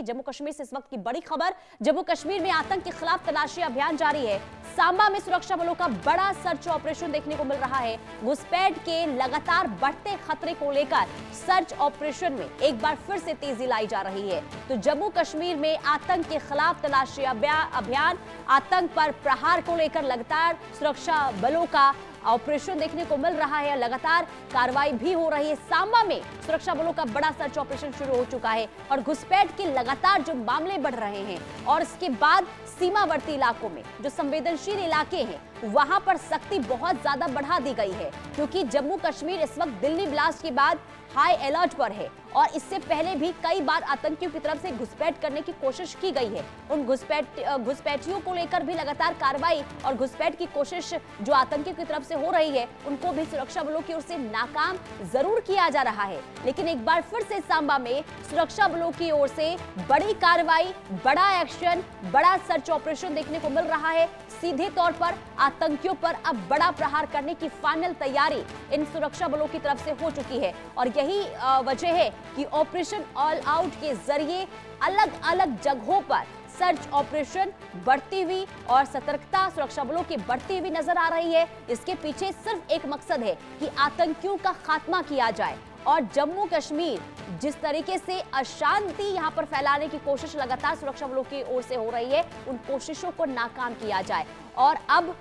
जम्मू कश्मीर से इस वक्त की बड़ी खबर। जम्मू कश्मीर में आतंक के खिलाफ तलाशी अभियान जारी है। सांबा में सुरक्षा बलों का बड़ा सर्च ऑपरेशन देखने को मिल रहा है। घुसपैठ के लगातार बढ़ते खतरे को लेकर सर्च ऑपरेशन में एक बार फिर से तेजी लाई जा रही है। तो जम्मू कश्मीर में आतंक के खिलाफ तलाशी अभियान, आतंक पर प्रहार को लेकर लगातार सुरक्षा बलों का ऑपरेशन देखने को मिल रहा है। लगातार कार्रवाई भी हो रही है। सांबा में सुरक्षा बलों का बड़ा सर्च ऑपरेशन शुरू हो चुका है और घुसपैठ के लगातार जो मामले बढ़ रहे हैं और इसके बाद सीमावर्ती इलाकों में जो संवेदनशील इलाके हैं वहां पर सख्ती बहुत ज्यादा बढ़ा दी गई है, क्योंकि जम्मू कश्मीर इस वक्त दिल्ली ब्लास्ट के बाद हाई अलर्ट पर है और इससे पहले भी कई बार आतंकियों की तरफ से घुसपैठ करने की कोशिश की गई है। उन घुसपैठियों को लेकर भी लगातार कार्रवाई और घुसपैठ की कोशिश जो आतंकियों की तरफ से हो रही है उनको भी सुरक्षा बलों की ओर से नाकाम जरूर किया जा रहा है। लेकिन एक बार फिर से सांबा में सुरक्षा बलों की ओर से बड़ी कार्रवाई, बड़ा एक्शन, बड़ा सर्च ऑपरेशन देखने को मिल रहा है। सीधे तौर पर आतंकियों पर अब बड़ा प्रहार करने की फाइनल तैयारी इन सुरक्षा बलों की तरफ से हो चुकी है और यही वजह है कि ऑपरेशन ऑल आउट के जरिए अलग अलग जगहों पर सर्च ऑपरेशन बढ़ती हुई और सतर्कता सुरक्षा बलों की बढ़ती हुई नजर आ रही है। इसके पीछे सिर्फ एक मकसद है कि आतंकियों का खात्मा किया जाए और जम्मू कश्मीर जिस तरीके से अशांति यहां पर फैलाने की कोशिश लगातार सुरक्षा बलों की ओर से हो रही है उन कोशिशों को नाकाम किया जाए। और अब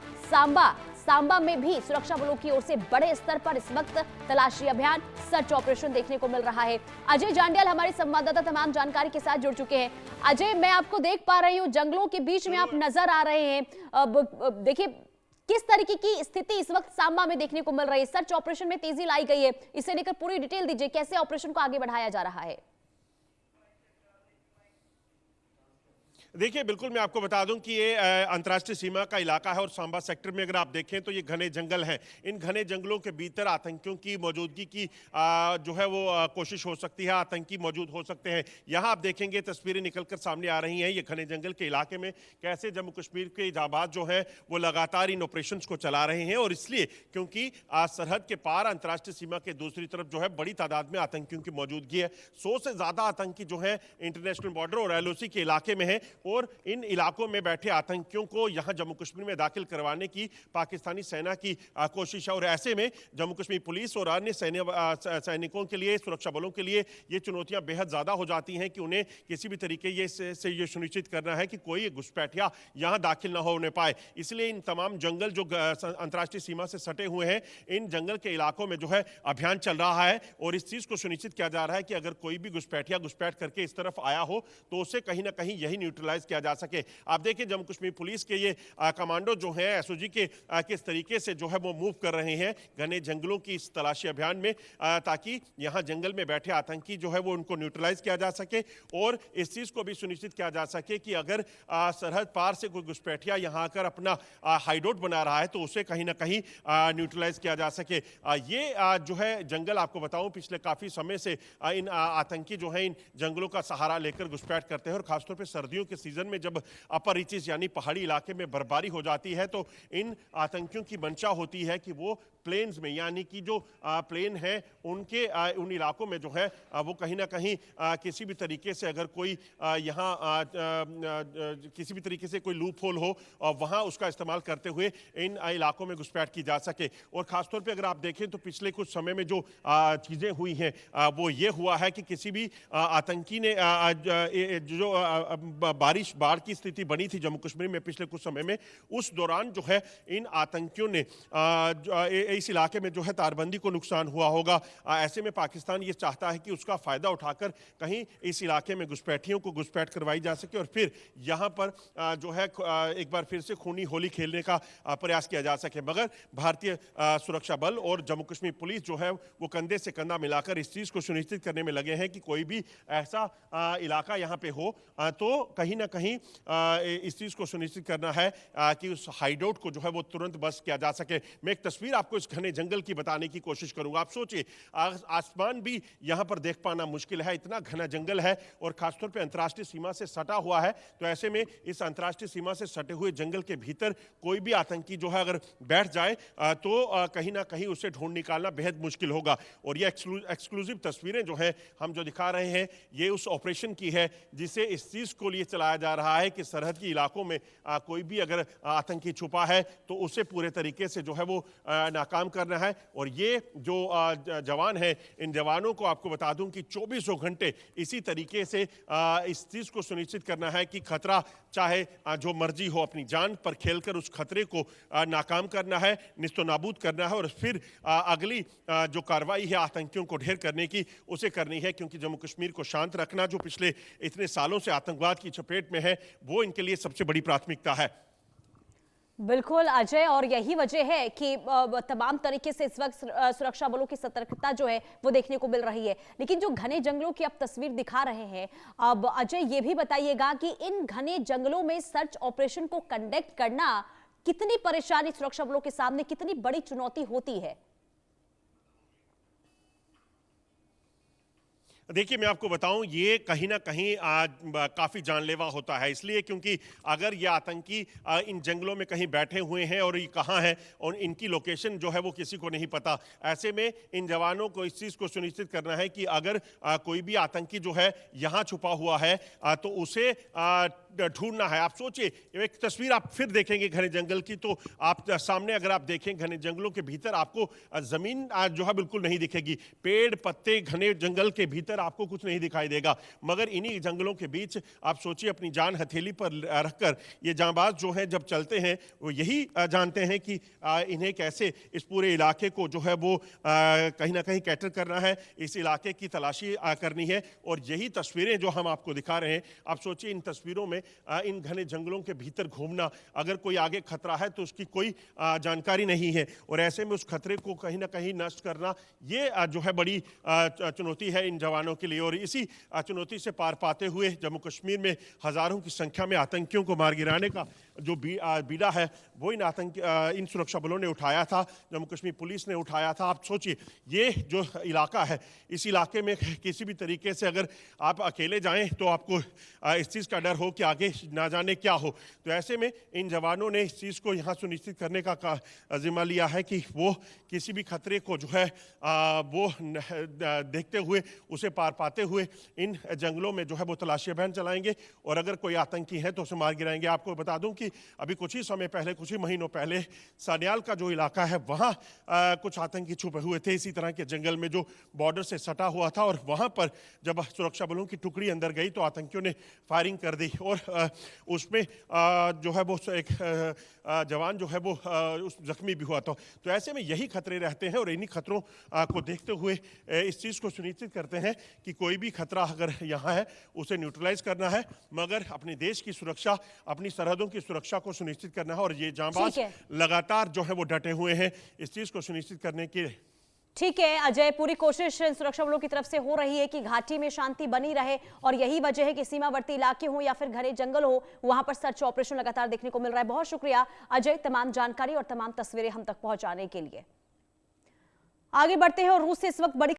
सांबा में भी सुरक्षा बलों की ओर से बड़े स्तर पर इस वक्त तलाशी अभियान, सर्च ऑपरेशन देखने को मिल रहा है। अजय जांडियाल हमारे संवाददाता तमाम जानकारी के साथ जुड़ चुके हैं। अजय, मैं आपको देख पा रही हूँ, जंगलों के बीच में आप नजर आ रहे हैं। अब देखिए किस तरीके की स्थिति इस वक्त सांबा में देखने को मिल रही है। सर्च ऑपरेशन में तेजी लाई गई है, इसे लेकर पूरी डिटेल दीजिए, कैसे ऑपरेशन को आगे बढ़ाया जा रहा है। देखिए, बिल्कुल मैं आपको बता दूं कि ये अंतर्राष्ट्रीय सीमा का इलाका है और सांबा सेक्टर में अगर आप देखें तो ये घने जंगल हैं। इन घने जंगलों के भीतर आतंकियों की मौजूदगी की जो है वो कोशिश हो सकती है, आतंकी मौजूद हो सकते हैं। यहाँ आप देखेंगे तस्वीरें निकलकर सामने आ रही हैं। ये घने जंगल के इलाके में कैसे जम्मू कश्मीर के जाबाज जो है वो लगातार इन ऑपरेशन को चला रहे हैं और इसलिए क्योंकि सरहद के पार अंतर्राष्ट्रीय सीमा के दूसरी तरफ जो है बड़ी तादाद में आतंकियों की मौजूदगी है। 100 से ज्यादा आतंकी जो है इंटरनेशनल बॉर्डर और LOC के इलाके में है और इन इलाकों में बैठे आतंकियों को यहां जम्मू कश्मीर में दाखिल करवाने की पाकिस्तानी सेना की कोशिश है। और ऐसे में जम्मू कश्मीर पुलिस और अन्य सैनिकों के लिए, सुरक्षा बलों के लिए ये चुनौतियां बेहद ज्यादा हो जाती हैं कि उन्हें किसी भी तरीके से ये सुनिश्चित करना है कि कोई घुसपैठिया यहां दाखिल ना होने पाए। इसलिए इन तमाम जंगल जो अंतर्राष्ट्रीय सीमा से सटे हुए हैं, इन जंगल के इलाकों में जो है अभियान चल रहा है और इस चीज को सुनिश्चित किया जा रहा है कि अगर कोई भी घुसपैठिया घुसपैठ करके इस तरफ आया हो तो उसे कहीं ना कहीं यही न्यूट्रलाइज किया जा सके। आप देखिए जम्मू कश्मीर पुलिस के ये कमांडो जो है SOG के किस तरीके से जो है वो मूव कर रहे हैं घने जंगलों की इस तलाशी अभियान में, ताकि यहां जंगल में बैठे आतंकी जो है वो उनको न्यूट्रलाइज किया जा सके और इस चीज को भी सुनिश्चित किया जा सके कि अगर सरहद पार से कोई घुसपैठिया यहां आकर अपना हाइडआउट बना रहा है तो उसे कहीं ना कहीं न्यूट्रलाइज किया जा सके। ये जो है जंगल आपको बताऊं पिछले काफी समय से इन आतंकी जो है इन जंगलों का सहारा लेकर घुसपैठ करते हैं और खासतौर पर सर्दियों के सीजन में जब अपर रीचेस यानी पहाड़ी इलाके में बर्फबारी हो जाती है तो इन आतंकियों की मंशा होती है कि वो प्लेन्स में यानी कि जो प्लेन है उनके उन इलाकों में जो है वो कहीं ना कहीं किसी भी तरीके से अगर कोई यहाँ किसी भी तरीके से कोई लूप होल हो और वहाँ उसका इस्तेमाल करते हुए इन इलाकों में घुसपैठ की जा सके। और ख़ासतौर पे अगर आप देखें तो पिछले कुछ समय में जो चीज़ें हुई हैं वो ये हुआ है कि किसी भी आतंकी ने जो बाढ़ की स्थिति बनी थी जम्मू कश्मीर में पिछले कुछ समय में, उस दौरान जो है इन आतंकियों ने इस इलाके में जो है तारबंदी को नुकसान हुआ होगा। ऐसे में पाकिस्तान ये चाहता है कि उसका फायदा उठाकर कहीं इस इलाके में घुसपैठियों को घुसपैठ करवाई जा सके और फिर यहाँ पर जो है एक बार फिर से खूनी होली खेलने का प्रयास किया जा सके। मगर भारतीय सुरक्षा बल और जम्मू कश्मीर पुलिस जो है वो कंधे से कंधा मिलाकर इस चीज़ को सुनिश्चित करने में लगे हैं कि कोई भी ऐसा इलाका यहाँ पे हो तो कहीं ना कहीं इस चीज़ को सुनिश्चित करना है कि उस हाइडआउट को जो है वो तुरंत बस किया जा सके। मैं एक तस्वीर आपको इस घने जंगल की बताने की कोशिश करूंगा। आप सोचिए, आसमान भी यहाँ पर देख पाना मुश्किल है, इतना घना जंगल है और खासतौर पे अंतर्राष्ट्रीय सीमा से सटा हुआ है। तो ऐसे में इस अंतर्राष्ट्रीय सीमा से सटे हुए जंगल के भीतर कोई भी आतंकी जो है अगर बैठ जाए तो कहीं ना कहीं उसे ढूंढ निकालना बेहद मुश्किल होगा। और ये एक्सक्लूसिव तस्वीरें जो है हम जो दिखा रहे हैं, ये उस ऑपरेशन की है जिसे इस चीज को लिए चलाया जा रहा है कि सरहदी इलाकों में कोई भी अगर आतंकी छुपा है तो उसे पूरे तरीके से जो है वो नाकाम करना है। और ये जो जवान है, इन जवानों को आपको बता दूं कि 24 घंटे इसी तरीके से इस चीज को सुनिश्चित करना है कि खतरा चाहे जो मर्जी हो, अपनी जान पर खेलकर उस खतरे को नाकाम करना है, निस्तो नाबूद करना है और फिर अगली जो कार्रवाई है आतंकियों को ढेर करने की, उसे करनी है। क्योंकि जम्मू कश्मीर को शांत रखना, जो पिछले इतने सालों से आतंकवाद की चपेट में है, वो इनके लिए सबसे बड़ी प्राथमिकता है। बिल्कुल अजय, और यही वजह है कि तमाम तरीके से इस वक्त सुरक्षा बलों की सतर्कता जो है वो देखने को मिल रही है। लेकिन जो घने जंगलों की आप तस्वीर दिखा रहे हैं, अब अजय ये भी बताइएगा कि इन घने जंगलों में सर्च ऑपरेशन को कंडक्ट करना कितनी परेशानी सुरक्षा बलों के सामने, कितनी बड़ी चुनौती होती है? देखिए, मैं आपको बताऊं, ये कहीं ना कहीं काफ़ी जानलेवा होता है। इसलिए क्योंकि अगर ये आतंकी इन जंगलों में कहीं बैठे हुए हैं और ये कहाँ हैं और इनकी लोकेशन जो है वो किसी को नहीं पता, ऐसे में इन जवानों को इस चीज़ को सुनिश्चित करना है कि अगर कोई भी आतंकी जो है यहाँ छुपा हुआ है तो उसे ढूंढना है। आप सोचिए, एक तस्वीर आप फिर देखेंगे घने जंगल की, तो आप सामने अगर आप देखें घने जंगलों के भीतर आपको ज़मीन जो है बिल्कुल नहीं दिखेगी, पेड़ पत्ते घने जंगल के भीतर आपको कुछ नहीं दिखाई देगा। मगर इन्हीं जंगलों के बीच आप सोचिए, अपनी जान हथेली पर रखकर ये जांबाज जो है जब चलते हैं, वो यही जानते हैं कि इन्हें कैसे इस पूरे इलाके को जो है वो कहीं ना कहीं कैटर करना है, इस इलाके की तलाशी करनी है। और यही तस्वीरें जो हम आपको दिखा रहे हैं, आप सोचिए इन तस्वीरों में इन घने जंगलों के भीतर घूमना, अगर कोई आगे खतरा है तो उसकी कोई जानकारी नहीं है और ऐसे में उस खतरे को कहीं ना कहीं नष्ट करना, ये जो है बड़ी चुनौती है इन जवानों के लिए। और इसी चुनौती से पार पाते हुए जम्मू कश्मीर में हजारों की संख्या में आतंकियों को मार गिराने का जो बीड़ा है, वो इन सुरक्षा बलों ने उठाया था, जम्मू कश्मीर पुलिस ने उठाया था। आप सोचिए, ये जो इलाका है, इस इलाके में किसी भी तरीके से अगर आप अकेले जाएं तो आपको इस चीज़ का डर हो कि आगे ना जाने क्या हो। तो ऐसे में इन जवानों ने इस चीज़ को यहाँ सुनिश्चित करने का जिम्मा लिया है कि वो किसी भी खतरे को जो है वो देखते हुए, उसे पार पाते हुए इन जंगलों में जो है वो तलाशी अभियान चलाएंगे और अगर कोई आतंकी है तो उसे मार गिराएंगे। आपको बता दूं कि अभी कुछ ही समय पहले, कुछ ही महीनों पहले सान्याल का जो इलाका है, वहाँ कुछ आतंकी छुपे हुए थे इसी तरह के जंगल में जो बॉर्डर से सटा हुआ था। और वहाँ पर जब सुरक्षा बलों की टुकड़ी अंदर गई तो आतंकियों ने फायरिंग कर दी और उसमें जो है वो एक जवान जो है वो उस जख्मी भी हुआ था। तो ऐसे में यही खतरे रहते हैं और इन्हीं खतरों को देखते हुए इस चीज़ को सुनिश्चित करते हैं कि कोई भी खतरा अगर यहाँ है उसे न्यूट्रलाइज करना है, मगर अपने देश की सुरक्षा, अपनी सरहदों की सुरक्षा को सुनिश्चित करना है। और ये जांबाज लगातार जो है वो डटे हुए हैं इस चीज़ को सुनिश्चित करने के। ठीक है अजय, पूरी कोशिश सुरक्षा बलों की तरफ से हो रही है कि घाटी में शांति बनी रहे और यही वजह है कि सीमावर्ती इलाके हो या फिर घने जंगल हो, वहां पर सर्च ऑपरेशन लगातार देखने को मिल रहा है। बहुत शुक्रिया अजय, तमाम जानकारी और तमाम तस्वीरें हम तक पहुंचाने के लिए। आगे बढ़ते हैं और रूस से इस वक्त बड़ी